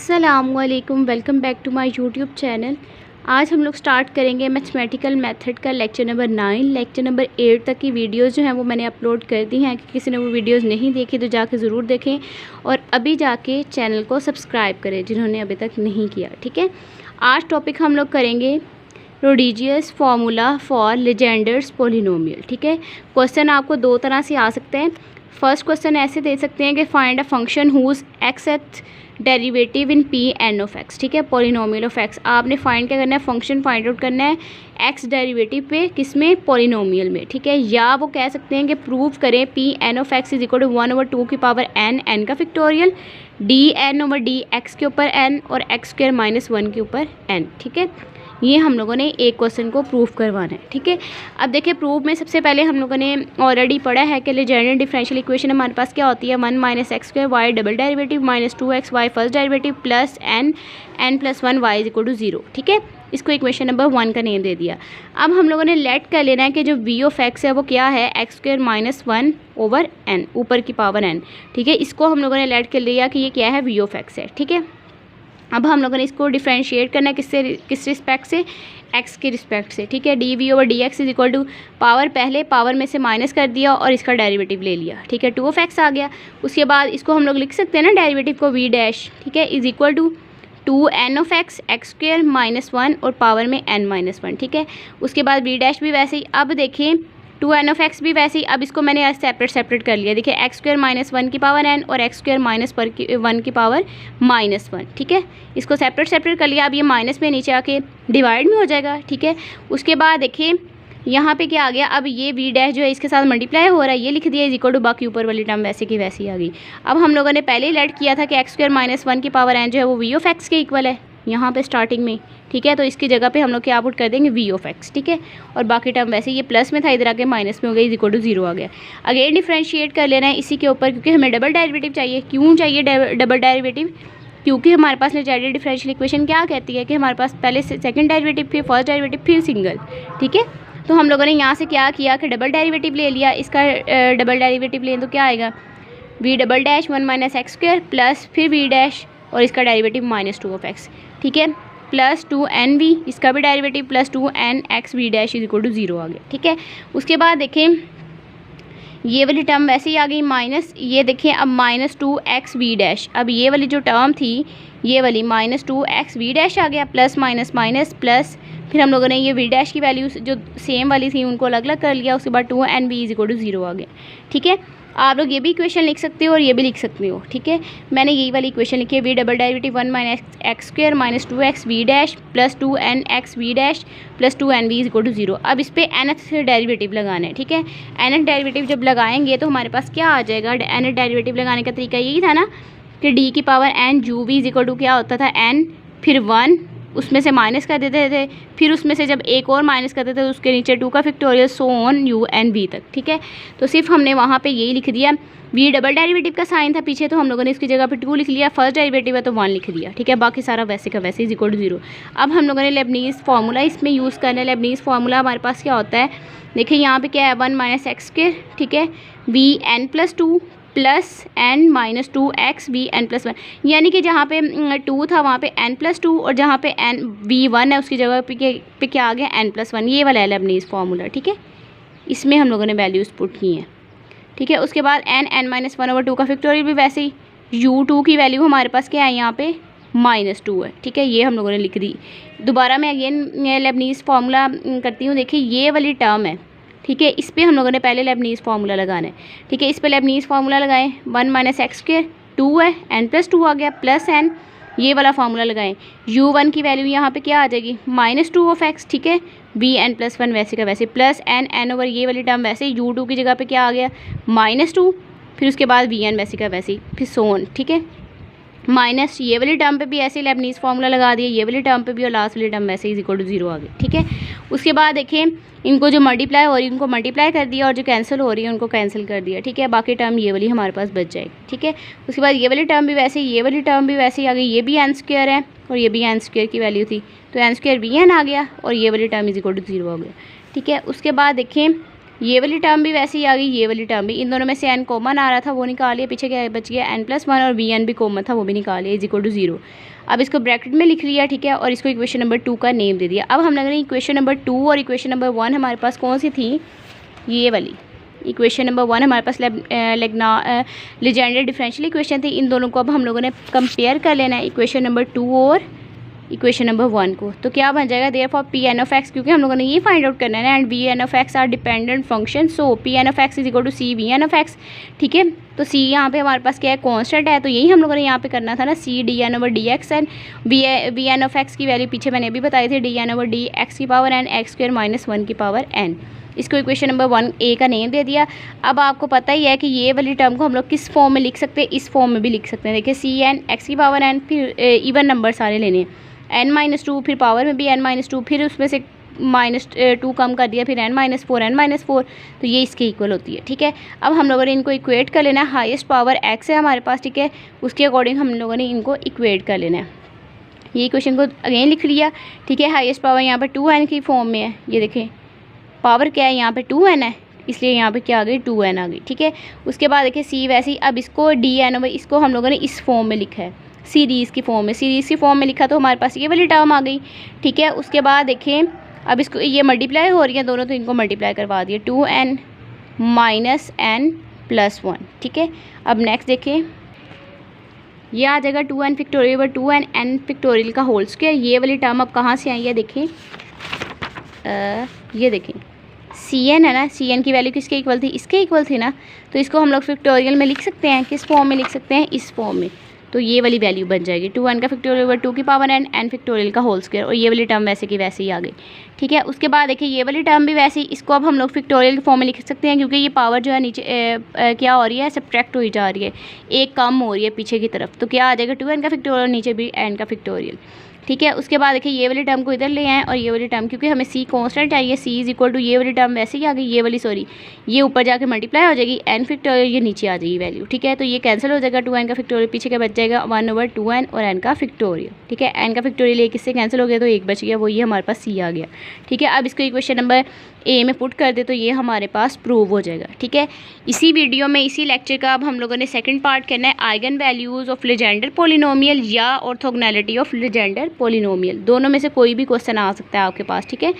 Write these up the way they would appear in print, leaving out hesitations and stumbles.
अस्सलामुअलैकुम, welcome back to my YouTube channel. आज हम लोग स्टार्ट करेंगे मैथमेटिकल मेथड का लेक्चर नंबर 9। लेक्चर नंबर 8 तक की वीडियोस जो हैं वो मैंने अपलोड कर दी हैं। किसी ने वो वीडियोस नहीं देखी तो जाके ज़रूर देखें और अभी जाके चैनल को सब्सक्राइब करें जिन्होंने अभी तक नहीं किया। ठीक है, आज टॉपिक हम लोग करेंगे प्रोडिजियस फार्मूला फॉर लेजेंडर्स पोलिनोमियल। ठीक है, क्वेश्चन आपको दो तरह से आ सकते हैं। फर्स्ट क्वेश्चन ऐसे दे सकते हैं कि find a function whose xth derivative in P N of x. ठीक है, पॉलिनोमियल ऑफ एक्स आपने फाइंड क्या करना है, फंक्शन फाइंड आउट करना है एक्स डेरिवेटिव पे, किसमें, पॉलिनोमियल में। ठीक है, या वो कह सकते हैं कि प्रूव करें P N of X is equal to 1/2 की पावर एन, एन का factorial, D N over D X के ऊपर एन और एक्स स्क्वायर माइनस 1 के ऊपर एन। ठीक है, ये हम लोगों ने एक क्वेश्चन को प्रूव करवाना है। ठीक है, अब देखिए प्रूव में सबसे पहले हम लोगों ने ऑलरेडी पढ़ा है कि लेजेंडर डिफरेंशियल इक्वेशन हमारे पास क्या होती है, 1 minus X square Y double derivative minus 2x Y first derivative plus N N plus 1 Y is equal to 0। ठीक है, इसको इक्वेशन नंबर 1 का नेम दे दिया। अब हम लोगों ने लेट कर लेना है कि जो वी ऑफ एक्स है वो क्या है, X square minus 1 over N, ऊपर की पावर एन। ठीक है, इसको हम लोगों ने लेट कर लिया कि ये क्या है, वी ऑफ एक्स है। ठीक है, अब हम लोगों ने इसको डिफ्रेंशिएट करना है किस रिस्पेक्ट से, एक्स के रिस्पेक्ट से। ठीक है, D V over D X is equal to power, पहले पावर में से माइनस कर दिया और इसका डेरिवेटिव ले लिया। ठीक है, 2 ऑफ एक्स आ गया। उसके बाद इसको हम लोग लिख सकते हैं ना डेरिवेटिव को, वी डैश, ठीक है, is equal to 2 of X, X square minus 1 और पावर में एन माइनस 1। ठीक है, उसके बाद वी डैश भी वैसे ही। अब देखें 2 ऑफ एक्स भी वैसे ही। अब इसको मैंने आज सेपरेट कर लिया। देखिए एक्स स्क्वायर माइनस 1 की पावर एन और एक्स स्क्वायर माइनस 1 की पावर माइनस 1। ठीक है, इसको सेपरेट कर लिया। अब ये माइनस में नीचे आके डिवाइड में हो जाएगा। ठीक है, उसके बाद देखिए यहाँ पे क्या आ गया, अब ये वी डैश जो है इसके साथ मल्टीप्लाई हो रहा है, ये लिख दिया इज इक्वल टू, बाकी ऊपर वाली टर्म वैसे की वैसी आ गई। अब हम लोगों ने पहले ही लेट किया था कि एक्स स्क्वायर माइनस 1 की पावर एन जो है वो वी ऑफ एक्स के इक्वल है यहाँ पे स्टार्टिंग में। ठीक है, तो इसकी जगह पे हम लोग क्या पुट कर देंगे, वी ऑफ एक्स। ठीक है, और बाकी टर्म वैसे ये प्लस में था, इधर आके माइनस में हो गई, इज इक्वल टू 0 आ गया। अगेन डिफ्रेंशिएट कर लेना है इसी के ऊपर, क्योंकि हमें डबल डेरिवेटिव चाहिए। क्यों चाहिए डबल डेरिवेटिव, क्योंकि हमारे पास लेजेंडर डिफरेंशियल इक्वेशन क्या कहती है कि हमारे पास पहले सेकंड डेरिवेटिव, फिर फर्स्ट डेरिवेटिव, फिर सिंगल। ठीक है, तो हम लोगों ने यहाँ से क्या किया कि डबल डेरिवेटिव ले लिया। इसका डबल डेरिवेटिव लें तो क्या आएगा, V double dash 1 minus X square plus फिर वी डैश और इसका डेरिवेटिव माइनस 2 ऑफ एक्स। ठीक है, प्लस 2 वी, इसका भी derivative plus 2 X V dash is equal to 0 आ गया। ठीक है, उसके बाद देखें ये वाली टर्म वैसे ही आ गई माइनस, ये देखें अब माइनस 2x वी डैश। अब ये वाली जो टर्म थी ये वाली माइनस 2x वी डैश आ गया, प्लस माइनस माइनस प्लस, फिर हम लोगों ने ये वी डैश की वैल्यू जो सेम वाली थी उनको अलग अलग कर लिया। उसके बाद 2 इज इक्वल टू 0 आ गया। ठीक है, आप लोग ये भी इक्वेशन लिख सकते हो और ये भी लिख सकते हो। ठीक है, मैंने यही वाली इक्वेशन लिखी है, V double derivative 1 minus X square minus 2x V dash plus 2 V dash plus 2 V is equal to 0। अब इस पर nth डेरिवेटिव लगाना है। ठीक है, nth डेरिवेटिव जब लगाएंगे तो हमारे पास क्या आ जाएगा, nth डेरिवेटिव लगाने का तरीका यही था ना कि d की power n U V is equal to क्या होता था, n फिर 1 उसमें से माइनस कर देते थे, फिर उसमें से जब एक और माइनस करते थे तो उसके नीचे 2 का factorial, so on U N V तक। ठीक है, तो सिर्फ हमने वहाँ पे यही लिख दिया। वी डबल डेरिवेटिव का साइन था पीछे, तो हम लोगों ने इसकी जगह पे 2 लिख लिया। फर्स्ट डेरिवेटिव है तो 1 लिख दिया। ठीक है, बाकी सारा वैसे का वैसे इज इक्वल टू 0। अब हम लोगों ने लेबनीज़ फार्मूला इसमें यूज़ करना है। लेबनीज़ फार्मूला हमारे पास क्या होता है, देखिए यहाँ पे क्या है, 1 माइनस एक्स स्क्वायर, ठीक है, V N plus 2 plus N minus 2x V N plus 1, यानी कि जहाँ पे 2 था वहाँ पे n प्लस 2 और जहाँ पे n वी 1 है उसकी जगह पे क्या आ गया, n प्लस 1। ये वाला है लेबनीज़ फार्मूला। ठीक है, इसमें हम लोगों ने वैल्यूज़ पुट की हैं। ठीक है, उसके बाद n माइनस 1 ओवर 2 का फैक्टोरियल भी वैसे ही, u2 की वैल्यू हमारे पास क्या है यहाँ पे -2 है। ठीक है, ये हम लोगों ने लिख दी। दोबारा मैं अगेन लेबनीज़ फार्मूला करती हूँ। देखिए ये वाली टर्म है, ठीक है, इस पर हम लोगों ने पहले लेबनीज़ फार्मूला लगाना है। ठीक है, इस पर लेबनीज़ फार्मूला लगाएं, 1 माइनस एक्स स्क्वायर 2 है, n प्लस 2 आ गया प्लस n, ये वाला फार्मूला लगाएं। u1 की वैल्यू यहाँ पे क्या आ जाएगी, -2 ऑफ x। ठीक है, वी एन प्लस 1 वैसे का वैसे प्लस n ओवर ये वाली टर्म वैसे, u2 की जगह पे क्या आ गया, -2, फिर उसके बाद वी एन वैसे का वैसे, फिर सोन। ठीक है, माइनस ये वाली टर्म पे भी ऐसे ही लेबनीज़ फार्मूला लगा दिया, ये वाली टर्म पे भी, और लास्ट वाली टर्म वैसे इज इक्वल टू 0 आ गई। ठीक है, उसके बाद देखें इनको जो मल्टीप्लाई हो रही है उनको मल्टीप्लाई कर दिया और जो कैंसिल हो रही है उनको कैंसिल कर दिया। ठीक है, बाकी टर्म ये वाली हमारे पास बच जाएगी। ठीक है, उसके बाद ये वाली टर्म भी वैसे, ये वाली टर्म भी वैसे ही आ गई, ये भी n स्क्वायर है और ये भी n स्क्वायर की वैल्यू थी तो n स्क्वायर वी एन आ गया और ये वाली टर्म इज इक्वल टू 0 हो गया। ठीक है, उसके बाद देखें ये वाली टर्म भी वैसे ही आ गई, ये वाली टर्म भी, इन दोनों में से n कॉमन आ रहा था वो निकाल लिया, पीछे क्या बच गया n+1 और vn भी कॉमन था वो भी निकाल लिया इज इक्वल टू 0। अब इसको ब्रैकेट में लिख लिया, ठीक है, और इसको इक्वेशन नंबर 2 का नेम दे दिया। अब हम लोगों ने इक्वेशन नंबर 2 और इक्वेशन नंबर 1 हमारे पास कौन सी थी, ये वाली इक्वेशन नंबर 1 हमारे पास लीजेंडर डिफरेंशियल इक्वेशन थी। इन दोनों को अब हम लोगों ने कंपेयर कर लेना है, इक्वेशन नंबर 2 और इक्वेशन नंबर 1 को। तो क्या बन जाएगा, देयरफॉर Pn(x), क्योंकि हम लोगों ने ये फाइंड आउट करना है and Vn(x) are dependent function, so Pn(x) is equal to C Vn(x), ठीक है। तो C यहाँ पे हमारे पास क्या है, कांस्टेंट है, तो यही हम लोगों ने यहाँ पे करना था ना, C dn/dx एंड Vn(x) की वैल्यू पीछे मैंने अभी बताई थी, dn/dx की पावर n x² - 1 की पावर n। इसको इक्वेशन नंबर 1a का नेम दे दिया। अब आपको पता ही है कि ये वाली टर्म को हम लोग किस फॉर्म में लिख सकते हैं, इस फॉर्म में भी लिख सकते हैं। देखिए Cn x की पावर n, फिर इवन नंबर सारे लेने हैं, n-2, फिर पावर में भी n-2, फिर उसमें से -2 कम कर दिया, फिर n-4 n-4, तो ये इसके इक्वल होती है, ठीक है। अब हम लोगों ने इनको इक्वेट कर लेना है, हाईएस्ट पावर x है हमारे पास, ठीक है, उसके अकॉर्डिंग हम लोगों ने इनको इक्वेट कर लेना है। ये इक्वेशन को अगेन लिख लिया, ठीक है। हाईएस्ट पावर यहाँ पर 2n की फॉर्म में है, ये देखें पावर क्या है यहाँ पे 2n है, इसलिए यहाँ पे क्या आ गई 2n आ गई, ठीक है। उसके बाद देखिए C वैसे ही, अब इसको dn, इसको हम लोगों ने इस फॉर्म में लिखा है, सीरीज़ की फॉर्म में, सीरीज़ की फॉर्म में लिखा, तो हमारे पास ये वाली टर्म आ गई, ठीक है। उसके बाद देखें अब इसको ये मल्टीप्लाई हो रही है दोनों, तो इनको मल्टीप्लाई करवा दिए, 2n - n+1, ठीक है। अब नेक्स्ट देखें, ये आ जाएगा 2n factorial over 2n n factorial का होल स्क्वायर। ये वाली टर्म अब कहाँ से आई है, देखें ये देखें Cn है ना, Cn की वैल्यू किसके इक्वल थी, इसके इक्वल थी ना, तो इसको हम लोग फैक्टोरियल में लिख सकते हैं, किस फॉर्म में लिख सकते हैं, इस फॉर्म में। तो ये वाली वैल्यू बन जाएगी 2n का फैक्टोरियल ओवर 2 की पावर n फैक्टोरियल का होल स्क्वायर, और ये वाली टर्म वैसे की वैसे ही आ गई, ठीक है। उसके बाद देखिए ये वाली टर्म भी वैसे ही, इसको अब हम लोग फैक्टोरियल के फॉर्म में लिख सकते हैं, क्योंकि ये पावर जो है नीचे क्या हो रही है, सब्ट्रैक्ट हो जा रही है, एक कम हो रही है पीछे की तरफ, तो क्या आ जाएगा 2n का फैक्टोरियल, नीचे भी n का फैक्टोरियल, ठीक है। उसके बाद देखिए ये वाली टर्म को इधर ले आए, और ये वाली टर्म क्योंकि हमें C कांस्टेंट चाहिए, C इज इक्वल टू ये वाली टर्म वैसे ही आ गई, ये वाली सॉरी, ये ऊपर जाके मल्टीप्लाई हो जाएगी n फैक्टोरियल, ये नीचे आ जाएगी वैल्यू, ठीक है। तो ये कैंसिल हो जाएगा, 2n का फैक्टोरियल पीछे क्या बच जाएगा, 1/2n और n का फैक्टोरियल, ठीक है। n का फैक्टोरियल एक इससे कैंसिल हो गया, तो एक बच गया, वो ये हमारे पास C आ गया, ठीक है। अब इसको इक्वेशन नंबर A में पुट कर दे, तो ये हमारे पास प्रूव हो जाएगा, ठीक है। इसी वीडियो में, इसी लेक्चर का अब हम लोगों ने सेकंड पार्ट करना है, eigen values of Legender polynomial या ऑर्थोगोनैलिटी ऑफ लेजेंडर पोलिनोमियल, दोनों में से कोई भी क्वेश्चन आ सकता है आपके पास, ठीक है।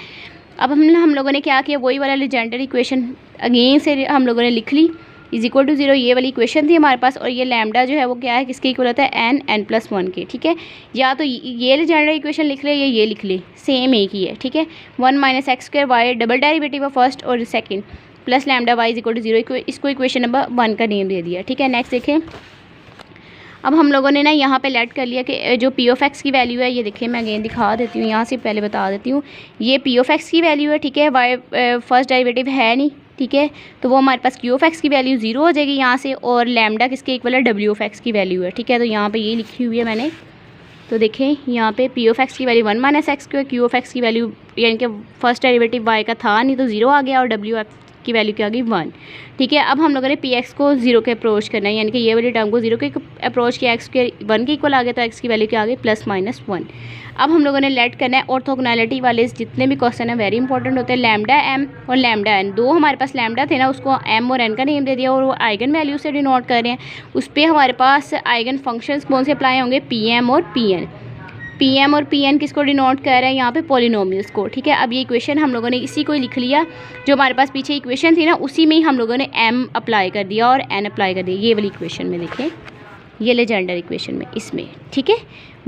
अब हम लोगों ने क्या किया, वही वाला लेजेंडर इक्वेशन अगेन से हम लोगों ने लिख ली, इज इक्वल टू 0, ये वाली इक्वेशन थी हमारे पास, और ये लैम्डा जो है वो क्या है, किसके इक्वल होता है, n+1 के, ठीक है। या तो ये लेजेंडर इक्वेशन लिख ले या ये लिख ले, सेम एक ही है, ठीक है। 1 - x² y double derivative of first or second plus lambda y is equal to 0, इसको इक्वेशन नंबर 1 का नेम दे दिया, ठीक है। नेक्स्ट देखें, अब हम लोगों ने ना यहाँ पे लेट कर लिया कि जो P(x) की वैल्यू है, ये देखिए मैं अगेन दिखा देती हूँ, यहाँ से पहले बता देती हूँ, ये P(x) की वैल्यू है, ठीक है। y फर्स्ट डेरिवेटिव है नहीं, ठीक है, तो वो हमारे पास Q(x) की वैल्यू 0 हो जाएगी यहाँ से, और लैम्डा किसके इक्वल है, W(x) की वैल्यू है, ठीक है। तो यहाँ पे ये लिखी हुई है मैंने, तो देखें यहाँ पे P(x) की वैल्यू 1 - x², Q(x) की वैल्यू यानी कि फर्स्ट डेरिवेटिव y का था नहीं, तो 0 आ गया, और W(x) की वैल्यू क्या आ गई 1, ठीक है। अब हम लोगों ने Px को 0 के अप्रोच करना है, यानी कि ये वाली टर्म को 0 के अप्रोच किया, x के 1 के इक्वल आ गया, तो x की वैल्यू क्या आ गई +-1। अब हम लोगों ने लेट करना है ऑर्थोगोनैलिटी वाले जितने भी क्वेश्चन है वेरी इंपॉर्टेंट होते हैं, लैम्डा m और लैम्डा n, दो हमारे पास लैम्डा थे ना, उसको m और n का नेम दे दिया, और वो आइगन वैल्यू से डिनोट कर रहे हैं, उस पर हमारे पास आइगन फंक्शंस कौन से अप्लाई होंगे, Pm और Pn। Pm और Pn किसको डिनोट कर रहे हैं, यहाँ पे पॉलिनोमियल्स को, ठीक है। अब ये इक्वेशन हम लोगों ने इसी को ही लिख लिया, जो हमारे पास पीछे इक्वेशन थी ना, उसी में ही हम लोगों ने m अप्लाई कर दिया और n अप्लाई कर दिया, ये वाली इक्वेशन में देखें, ये लेजेंडर इक्वेशन में, इसमें, ठीक है।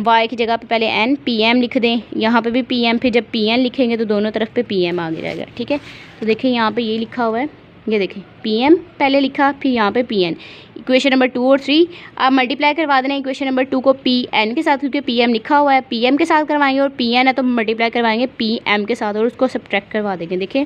y की जगह पे पहले n Pm लिख दें, यहाँ पे भी Pm, फिर जब Pn लिखेंगे तो दोनों तरफ पे Pm आगे रहेगा, ठीक है। तो देखें यहाँ पे ये लिखा हुआ है, ये देखें Pm पहले लिखा, फिर यहाँ पे Pn, इक्वेशन नंबर 2 और 3 आप मल्टीप्लाई करवा देना इक्वेशन नंबर 2 को Pn के साथ, क्योंकि Pm लिखा हुआ है, Pm के साथ करवाएंगे, और Pn है तो मल्टीप्लाई करवाएंगे Pm के साथ, और उसको सब्ट्रैक्ट करवा देंगे। देखें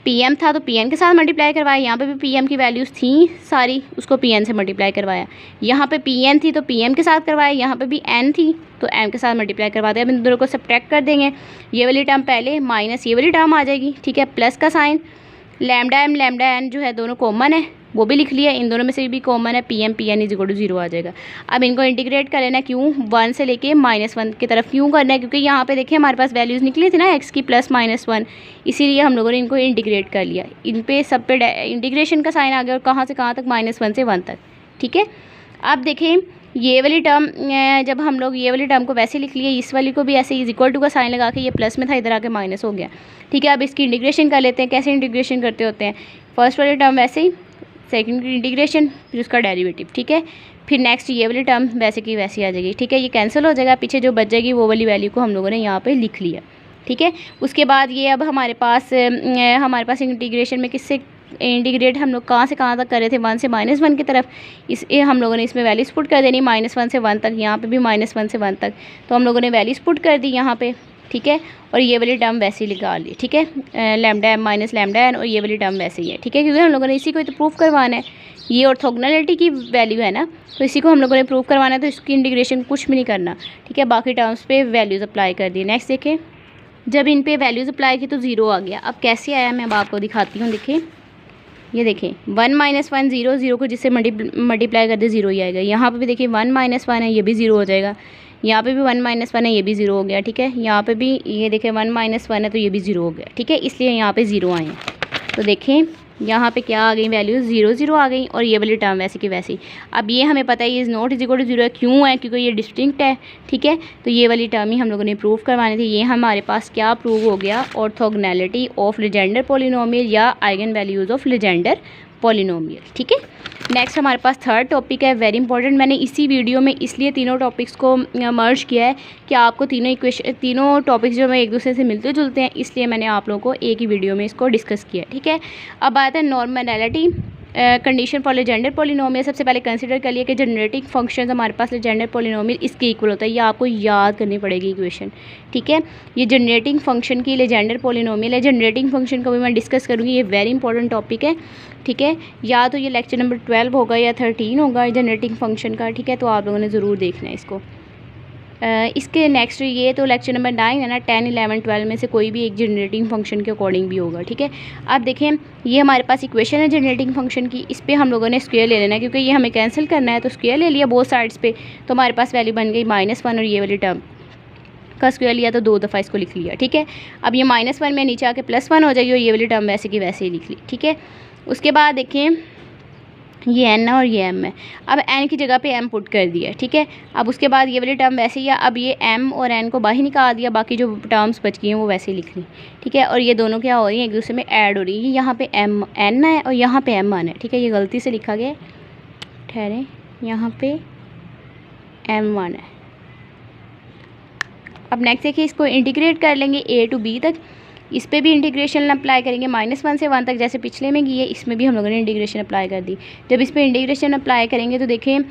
Pm था तो Pn के साथ मल्टीप्लाई करवाया, यहाँ पे भी Pm की वैल्यूज़ थी सारी, उसको Pn से मल्टीप्लाई करवाया, यहाँ पे Pn थी तो Pm के साथ करवाया, यहाँ पे भी n थी तो m के साथ मल्टीप्लाई करवा दिया। अब इन दोनों को सब्ट्रैक्ट कर देंगे, ये वाली टर्म पहले माइनस ये वाली टर्म आ जाएगी, ठीक है, प्लस का sign, lambda m lambda n जो है दोनों कॉमन है, वो भी लिख लिया। इन दोनों में से भी कॉमन है P M P N is equal to 0 आ जाएगा। अब इनको इंटीग्रेट कर लेना, क्यों 1 से लेके -1 की तरफ क्यों करना है, क्योंकि यहाँ पे देखिए हमारे पास वैल्यूज़ निकली थी ना x की +-1, इसीलिए हम लोगों ने इनको इंटीग्रेट कर लिया। इन पे सब पे इंटीग्रेशन का साइन आ गया और कहाँ से कहाँ तक, -1 से 1 तक। ठीक है, अब देखें ये वाली टर्म, जब हम लोग ये वाली टर्म को वैसे लिख लिए, इस वाली को भी ऐसे इज इक्वल टू का साइन लगा के, ये प्लस में था इधर आके माइनस हो गया। ठीक है, अब इसकी इंटीग्रेशन कर लेते हैं। कैसे इंटीग्रेशन करते होते हैं, फर्स्ट वाली टर्म वैसे ही, सेकंड की इंटीग्रेशन, फिर उसका डेरिवेटिव। ठीक है, फिर नेक्स्ट ये वाली टर्म वैसे की वैसी आ जाएगी। ठीक है, ये कैंसिल हो जाएगा, पीछे जो बच जाएगी वो वाली वैल्यू को हम लोगों ने यहाँ पे लिख लिया। ठीक है, उसके बाद ये अब हमारे पास इंटीग्रेशन में किससे इंटीग्रेट हम लोग कहाँ से कहाँ तक कर रहे थे, 1 से -1 की तरफ। हम लोगों ने इसमें वैल्यूज पुट कर देनी, -1 से 1 तक, यहाँ पे भी -1 से 1 तक, तो हम लोगों ने वैल्यूज पुट कर दी यहाँ पे। ठीक है, और ये वाली टर्म वैसे ही निकाल ली। ठीक है, lambda m minus lambda n, और ये वाली टर्म वैसे ही है। ठीक है, क्योंकि हम लोगों ने इसी को तो प्रूफ करवाना है, ये ऑर्थोगोनैलिटी की वैल्यू है ना, तो इसी को हम लोगों ने प्रूफ करवाना है, तो इसकी इंटीग्रेशन कुछ भी नहीं करना। ठीक है, बाकी टर्म्स पे वैल्यूज़ अप्लाई कर दी। नेक्स्ट देखें, जब इन पे वैल्यूज़ अप्लाई की तो 0 आ गया। अब कैसे आया मैं अब आपको दिखाती हूँ। देखिए ये देखें 1 - 1 0, 0 को जिससे मल्टीप्लाई कर दे 0 ही आएगा। यहाँ पे भी देखिए 1 - 1 है, ये भी 0 हो जाएगा। यहाँ पे भी 1 - 1 है, ये भी 0 हो गया। ठीक है, यहाँ पे भी ये देखें 1 - 1 है, तो ये भी 0 हो गया। ठीक है, इसलिए यहाँ पे 0 आए हैं। तो देखें यहाँ पे क्या आ गई वैल्यूज़, 0 0 आ गई, और ये वाली टर्म वैसे की वैसी। अब ये हमें पता है ये is not is equal to 0 है, क्यों है, क्योंकि ये डिस्टिंक्ट है। ठीक है, तो ये वाली टर्म ही हम लोगों ने प्रूव करवानी थी। ये हमारे पास क्या प्रूव हो गया, ऑर्थोगोनैलिटी ऑफ लेजेंडर पॉलिनोमियल या eigen values of Legender polynomial. ठीक है, नेक्स्ट हमारे पास थर्ड टॉपिक है, वेरी इंपॉर्टेंट। मैंने इसी वीडियो में इसलिए तीनों टॉपिक्स को मर्ज किया है कि आपको तीनों टॉपिक्स जो मैं एक दूसरे से मिलते जुलते हैं, इसलिए मैंने आप लोगों को एक ही वीडियो में इसको डिस्कस किया। ठीक है, अब आता है normality condition for Legender polynomial. सबसे पहले कंसिडर कर लिया कि जनरेटिंग फंक्शन हमारे पास लेजेंडर पॉलिनोमियल इसके इक्वल होता है, ये आपको याद करनी पड़ेगी इक्वेशन। ठीक है, ये जनरेटिंग फंक्शन की लेजेंडर पॉलिनोमियल है। जनरेटिंग फंक्शन को भी मैं डिस्कस करूँगी, ये वेरी इंपॉर्टेंट टॉपिक है। ठीक है, या तो ये लेक्चर नंबर 12 होगा या 13 होगा जनरेटिंग फंक्शन का। ठीक है, तो आप लोगों ने ज़रूर देखना है इसको। इसके नेक्स्ट ये तो लेक्चर नंबर 9 है ना, 10 11 12 में से कोई भी एक जनरेटिंग फंक्शन के अकॉर्डिंग भी होगा। ठीक है, अब देखें ये हमारे पास इक्वेशन है जनरेटिंग फंक्शन की, इस पर हम लोगों ने स्क्वायर ले लेना है, क्योंकि ये हमें कैंसिल करना है, तो स्क्वायर ले लिया बोथ साइड्स पे, तो हमारे पास वैल्यू बन गई -1, और ये वाली टर्म का स्क्वायर लिया तो 2 दफ़ा इसको लिख लिया। ठीक है, अब ये -1 में नीचे आके +1 हो जाएगी, और ये वाली टर्म वैसे की वैसे ही लिख ली। ठीक है, उसके बाद देखें ये n है और ये m है। अब n की जगह पे m पुट कर दिया। ठीक है, अब उसके बाद ये वाली टर्म वैसे ही है, अब ये m और n को बाहर निकाल दिया, बाकी जो टर्म्स बच गई हैं वो वैसे ही लिख ली। ठीक है, और ये दोनों क्या हो रही हैं, एक दूसरे में ऐड हो रही है। यहाँ पे n है और यहाँ पे m आना है। ठीक है, ये गलती से लिखा गया, ठहरे, यहाँ पे m1 है। अब नेक्स्ट देखिए, इसको इंटीग्रेट कर लेंगे a to b तक। इस पे भी इंटीग्रेशन अप्लाई करेंगे -1 से 1 तक, जैसे पिछले में की है, इसमें भी हम लोगों ने इंटीग्रेशन अप्लाई कर दी। जब इस पे इंटीग्रेशन अप्लाई करेंगे तो देखें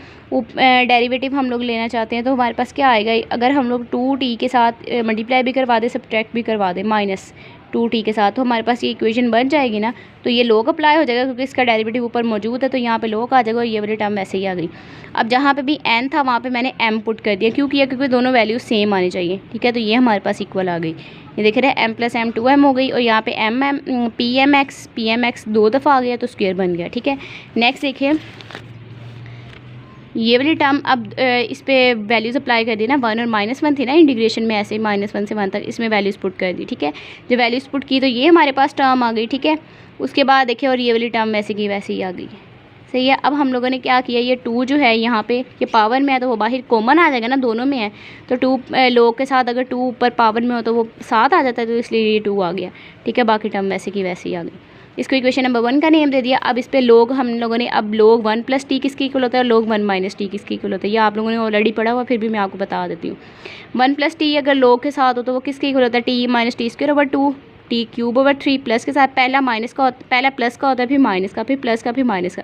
डेरिवेटिव हम लोग लेना चाहते हैं, तो हमारे पास क्या आएगा, अगर हम लोग 2t के साथ मल्टीप्लाई भी करवा दें, सब्ट्रैक्ट भी करवा दें -2t के साथ, तो हमारे पास ये इक्वेशन बन जाएगी ना। तो ये लॉग अप्लाई हो जाएगा, क्योंकि इसका डेरिवेटिव ऊपर मौजूद है, तो यहाँ पे लॉग आ जाएगा, और ये वाली टर्म वैसे ही आ गई। अब जहाँ पे भी n था वहाँ पे मैंने m पुट कर दिया, क्यों किया, क्योंकि दोनों वैल्यूज सेम आनी चाहिए। ठीक है, तो ये हमारे पास इक्वल आ गई। ये देख रहे हैं m + m 2m हो गई, और यहाँ पे pmx 2 दफ़ा आ गया, तो स्क्वायर बन गया। ठीक है, नेक्स्ट देखिए ये वाली टर्म, अब इस पे वैल्यूज़ अप्लाई कर दी ना, 1 और -1 थी ना इंटीग्रेशन में, ऐसे -1 से 1 तक इसमें वैल्यूज़ पुट कर दी। ठीक है, जब वैल्यूज़ पुट की तो ये हमारे पास टर्म आ गई। ठीक है, उसके बाद देखिए और ये वाली टर्म वैसे की वैसे ही आ गई। सही है, अब हम लोगों ने क्या किया, ये 2 जो है यहाँ पे ये पावर में है, तो वो बाहर कॉमन आ जाएगा ना, दोनों में है, तो 2 लोग के साथ अगर 2 ऊपर पावर में हो तो वो साथ आ जाता है, तो इसलिए ये 2 आ गया। ठीक है, बाकी टर्म वैसे की वैसे ही आ गई। इसको इक्वेशन नंबर 1 का नेम दे दिया। अब इस पे लोग हम लोगों ने, अब लोग 1 + t किसकी इक्वल होता है, लोग 1 - t किसकी इक्वल होता है, ये आप लोगों ने ऑलरेडी पढ़ा हुआ, फिर भी मैं आपको बता देती हूँ। 1 + t अगर लोग के साथ हो तो वो किसके इक्वल होता है, t - t²/2, t³ 3 प्लस के साथ, पहला माइनस का पहला प्लस का होता है, फिर माइनस का, फिर प्लस का, फिर माइनस का।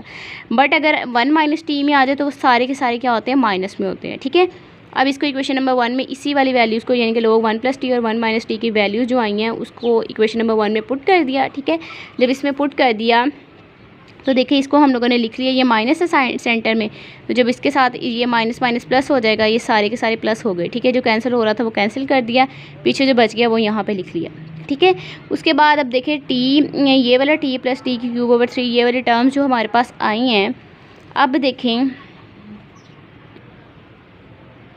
बट अगर 1 - t में आ जाए तो वो सारे के सारे क्या होते हैं, माइनस में होते हैं। ठीक है, अब इसको इक्वेशन नंबर 1 में इसी वाली वैल्यूज़ को, यानी कि लोग 1 + t और 1 - t की वैल्यूज़ जो आई हैं उसको इक्वेशन नंबर 1 में पुट कर दिया। ठीक है, जब इसमें पुट कर दिया तो देखिए इसको हम लोगों ने लिख लिया, ये माइनस है सेंटर में, तो जब इसके साथ ये माइनस प्लस हो जाएगा, ये सारे के सारे प्लस हो गए। ठीक है, जो कैंसिल हो रहा था वो कैंसिल कर दिया, पीछे जो बच गया वो यहाँ पे लिख लिया। ठीक है। उसके बाद अब देखें टी, ये वाला टी प्लस टी की क्यूब ओवर 3, ये वाली टर्म्स जो हमारे पास आई हैं। अब देखें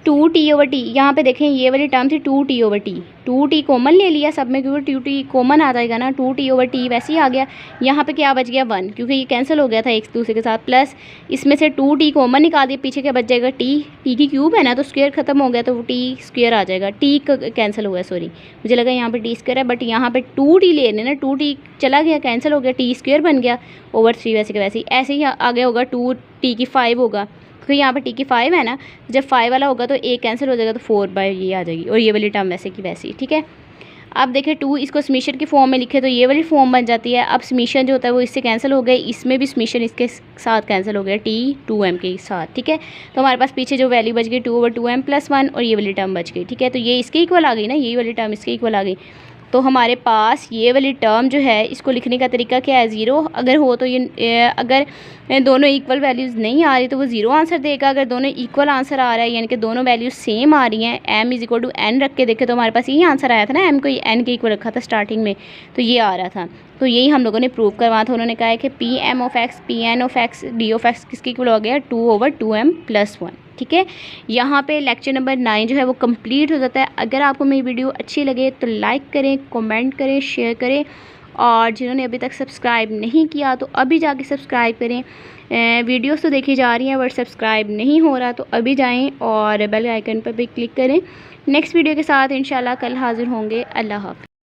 2t ओवर टी, यहाँ पे देखें ये वाली टर्म थी 2t over T, 2t common ले लिया सब में क्योंकि 2t कॉमन आ जाएगा ना, 2t ओवर टी वैसे ही आ गया। यहाँ पे क्या बच गया 1 क्योंकि ये कैंसिल हो गया था एक दूसरे के साथ, प्लस इसमें से 2t कॉमन निकाल दिया, पीछे क्या बच जाएगा t की क्यूब है ना, तो स्क्वायर खत्म हो गया तो t स्क्वायर आ जाएगा, t कैंसिल हो गया, सॉरी मुझे लगा यहाँ पे t स्क्वायर है, बट यहाँ पे 2t ले लेना, 2t चला गया कैंसिल हो गया, t स्क्वायर बन गया ओवर 3 वैसे के वैसे ही। ऐसे ही आगे होगा 2t की 5 होगा क्योंकि यहाँ पे टी की 5 है ना, जब 5 वाला होगा तो एक कैंसिल हो जाएगा तो 4 बाय ये आ जाएगी, और ये वाली टर्म वैसे की वैसे ही। ठीक है, अब देखें 2 इसको समीशन की फॉर्म में लिखे तो ये वाली फॉर्म बन जाती है। अब समीशन जो होता है वो इससे कैंसिल हो गए, इसमें भी समीशन इसके साथ कैंसिल हो गया टी 2m के साथ। ठीक है, तो हमारे पास पीछे जो वैल्यू बच गई 2/2m + 1 और ये वाली टर्म बच गई। ठीक है, तो ये इसके इक्वल आ गई ना, ये वाली टर्म इसके इक्वल आ गई। तो हमारे पास ये वाली टर्म जो है इसको लिखने का तरीका क्या है, 0 अगर हो तो ये अगर दोनों इक्वल वैल्यूज़ नहीं आ रही तो वो 0 आंसर देगा। अगर दोनों इक्वल आंसर आ रहा है यानी कि दोनों वैल्यूज सेम आ रही हैं, m = n रख के देखे तो हमारे पास यही आंसर आया था ना, m को n के इक्वल रखा था स्टार्टिंग में तो ये आ रहा था। तो यही हम लोगों ने प्रूव करवाया था। उन्होंने कहा है कि Pm(x) Pn(x) D(x) किसके इक्वल हो गया 2/2m + 1। ठीक है, यहाँ पे लेक्चर नंबर 9 जो है वो कंप्लीट हो जाता है। अगर आपको मेरी वीडियो अच्छी लगे तो लाइक करें, कमेंट करें, शेयर करें, और जिन्होंने अभी तक सब्सक्राइब नहीं किया तो अभी जाके सब्सक्राइब करें। वीडियोस तो देखी जा रही हैं बट सब्सक्राइब नहीं हो रहा तो अभी जाएं और बेल आइकन पर भी क्लिक करें। नेक्स्ट वीडियो के साथ इंशाल्लाह कल हाजिर होंगे। अल्लाह हाफ़िज़।